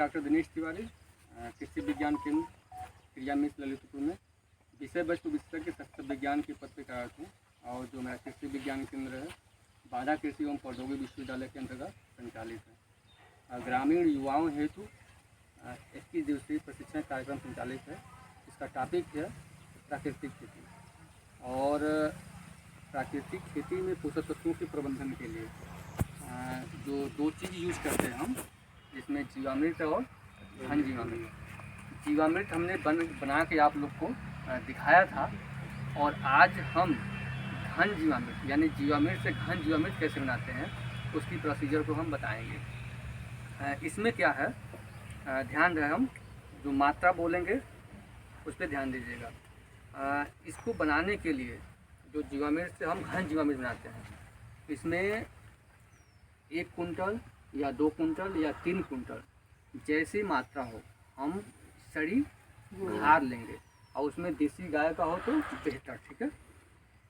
Doctor Dinesh Tiwari, कृषि विज्ञान केंद्र क्रिया मिश्र ललितपुर में विषय वस्तु विशेषज्ञ शस्त्र विज्ञान के पद पर कार्यरत हूँ। और जो मेरा कृषि विज्ञान केंद्र है बाधा कृषि एवं प्रौद्योगिकी विश्वविद्यालय के अंतर्गत संचालित है। ग्रामीण युवाओं हेतु 21 दिवसीय प्रशिक्षण कार्यक्रम संचालित है। इसका टॉपिक है प्राकृतिक खेती। और प्राकृतिक खेती में पोषक तत्वों के प्रबंधन के लिए जो 2 चीज़ यूज़ करते हैं हम, जिसमें जीवामृत और घन जीवामृत। जीवामृत हमने बना के आप लोग को दिखाया था, और आज हम घन जीवामृत यानी जीवामृत से घन जीवामृत कैसे बनाते हैं उसकी प्रोसीजर को हम बताएंगे। इसमें क्या है, ध्यान रहे, हम जो मात्रा बोलेंगे उस पर ध्यान दीजिएगा। इसको बनाने के लिए जो जीवामृत से हम घन जीवामृत बनाते हैं, इसमें 1 कुंटल या 2 कुंटल या 3 कुंटल जैसी मात्रा हो हम सड़ी खाद लेंगे, और उसमें देसी गाय का हो तो बेहतर, ठीक है।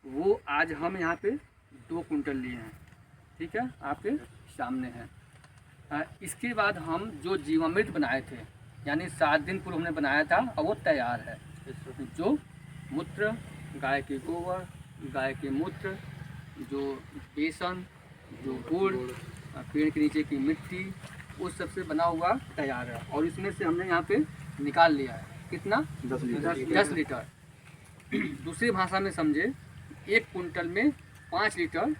वो आज हम यहाँ पे 2 कुंटल लिए हैं, ठीक है, आपके सामने है। इसके बाद हम जो जीवामृत बनाए थे, यानी 7 दिन पूर्व हमने बनाया था, और वो तैयार है। जो मूत्र, गाय के गोबर, गाय के मूत्र, जो बेसन, जो गुड़, पेड़ के नीचे की मिट्टी, उस सब से बना हुआ तैयार है। और इसमें से हमने यहाँ पे निकाल लिया है कितना, 10 लीटर। दूसरी भाषा में समझे, 1 कुंटल में 5 लीटर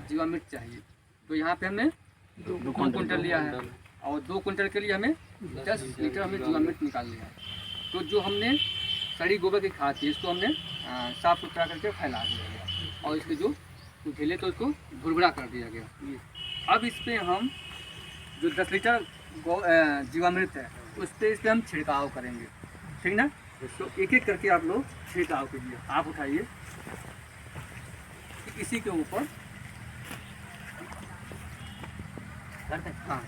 जीवामृत चाहिए, तो यहाँ पे हमने 2 कुंटल लिया है, और 2 कुंटल के लिए हमें 10 लीटर हमें जीवामृत निकाल लिया है। तो जो हमने सड़ी गोबर की खाद थी, इसको हमने साफ़ सुथरा करके फैला दिया गया, और इसके जो ढेले तो उसको भुरभुरा कर दिया गया। अब इस पर हम जो 10 लीटर जीवामृत है उस पर इस पर हम छिड़काव करेंगे, ठीक ना। तो एक एक करके आप लोग छिड़काव कीजिए। आप उठाइए, इसी के ऊपर, हाँ,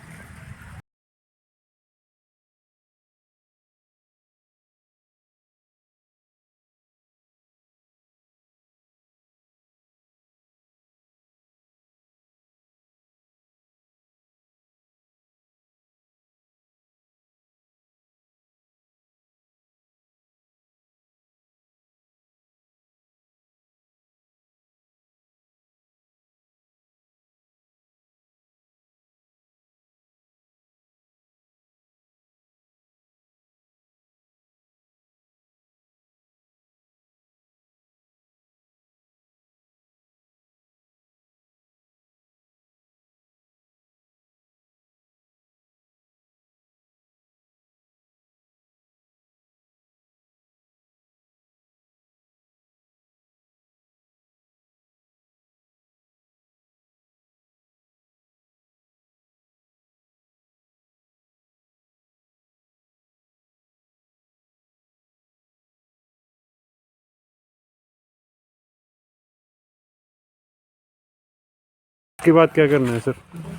के बाद क्या करना है सर?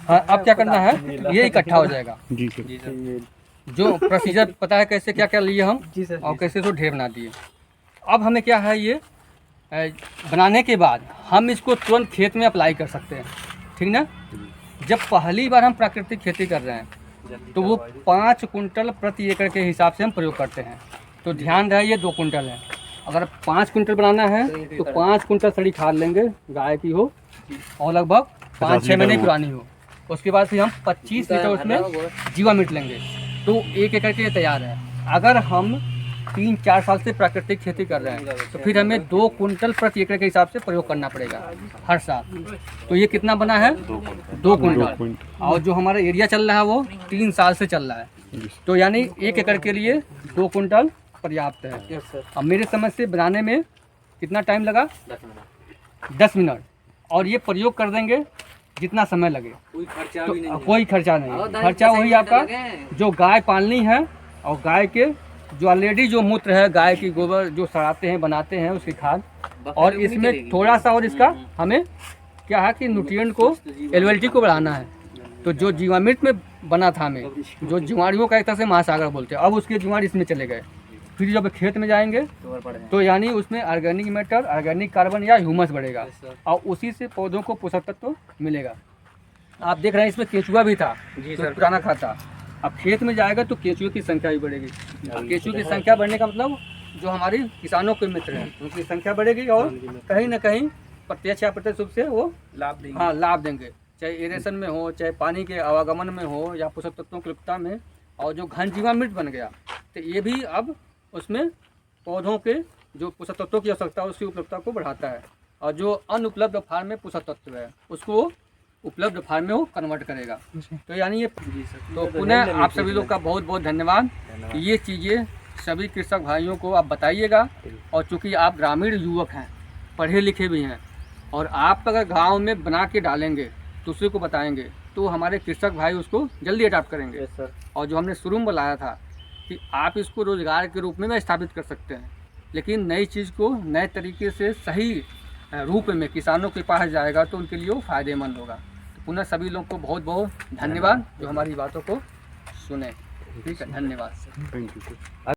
अब क्या करना है, ये इकट्ठा हो जाएगा। जी सर। जो प्रोसीजर पता है कैसे क्या क्या लिए हम, और कैसे इसको ढेर बना दिए। अब हमें क्या है, ये बनाने के बाद हम इसको तुरंत खेत में अप्लाई कर सकते हैं, ठीक ना। जब पहली बार हम प्राकृतिक खेती कर रहे हैं तो वो 5 कुंटल प्रति एकड़ के हिसाब से हम प्रयोग करते हैं। तो ध्यान रहे, ये 2 कुंटल है। अगर 5 कुंटल बनाना है तो 5 कुंटल सड़ी खाद लेंगे, गाय की हो, और लगभग 5-6 महीने पुरानी हो। उसके बाद फिर हम 25 लीटर उसमें जीवामृत लेंगे, तो 1 एकड़ के लिए तैयार है। अगर हम 3-4 साल से प्राकृतिक खेती कर रहे हैं तो फिर हमें 2 कुंटल प्रति एकड़ के हिसाब से प्रयोग करना पड़ेगा हर साल। तो ये कितना बना है, 2 कुंटल। और जो हमारा एरिया चल रहा है वो 3 साल से चल रहा है, तो यानी 1 एकड़ के लिए 2 कुंटल पर्याप्त है। अब मेरे समझ से बनाने में कितना टाइम लगा, 10 मिनट। और ये प्रयोग कर देंगे जितना समय लगे, कोई खर्चा नहीं। खर्चा वही आपका जो गाय पालनी है, और गाय के जो ऑलरेडी जो मूत्र है, गाय की गोबर जो सड़ाते हैं, बनाते हैं उसकी खाद, और इसमें थोड़ा सा और इसका हमें क्या है कि न्यूट्रिएंट को, एलिजिबिलिटी को बढ़ाना है। तो जो जीवामृत में बना था, हमें जो जीवाणुओं का एक तरह से महासागर बोलते हैं, अब उसके जीवाणु इसमें चले गए। फिर जब खेत में जाएंगे तो यानी उसमें ऑर्गेनिक मैटर, ऑर्गेनिक कार्बन या ह्यूमस बढ़ेगा, और उसी से पौधों को पोषक तत्व मिलेगा। आप देख रहे हैं इसमें केचुआ भी था, जो पुराना खाता, अब खेत में जाएगा तो केंचुए की संख्या भी बढ़ेगी। अब केंचुए की संख्या बढ़ने का मतलब जो हमारे किसानों के मित्र हैं उनकी संख्या बढ़ेगी और कहीं ना कहीं प्रत्यक्ष या अप्रत्यक्ष रूप से वो लाभ देंगे। हाँ लाभ देंगे, चाहे एरेशन में हो, चाहे पानी के आवागमन में हो, या पोषक तत्वों की उपलब्धता में। और जो घन जीवामृत बन गया तो ये भी अब उसमें पौधों के जो पोषक तत्वों की आवश्यकता है उसकी उपलब्धता को बढ़ाता है, और जो अनुपलब्ध फार्म में पोषक तत्व है उसको उपलब्ध फार्म में वो कन्वर्ट करेगा। तो यानी ये तो पुनः आप सभी लोग का बहुत बहुत धन्यवाद। ये चीज़ें सभी कृषक भाइयों को आप बताइएगा, और चूँकि आप ग्रामीण युवक हैं, पढ़े लिखे भी हैं, और आप अगर गांव में बना के डालेंगे दूसरे को बताएंगे तो हमारे कृषक भाई उसको जल्दी अडाप्ट करेंगे। सर। और जो हमने शुरू में बताया था कि आप इसको रोजगार के रूप में स्थापित कर सकते हैं, लेकिन नई चीज़ को नए तरीके से सही रूप में किसानों के पास जाएगा तो उनके लिए वो फ़ायदेमंद होगा। तो पुनः सभी लोग को बहुत बहुत धन्यवाद जो हमारी बातों को सुने। ठीक है, धन्यवाद। Thank you sir.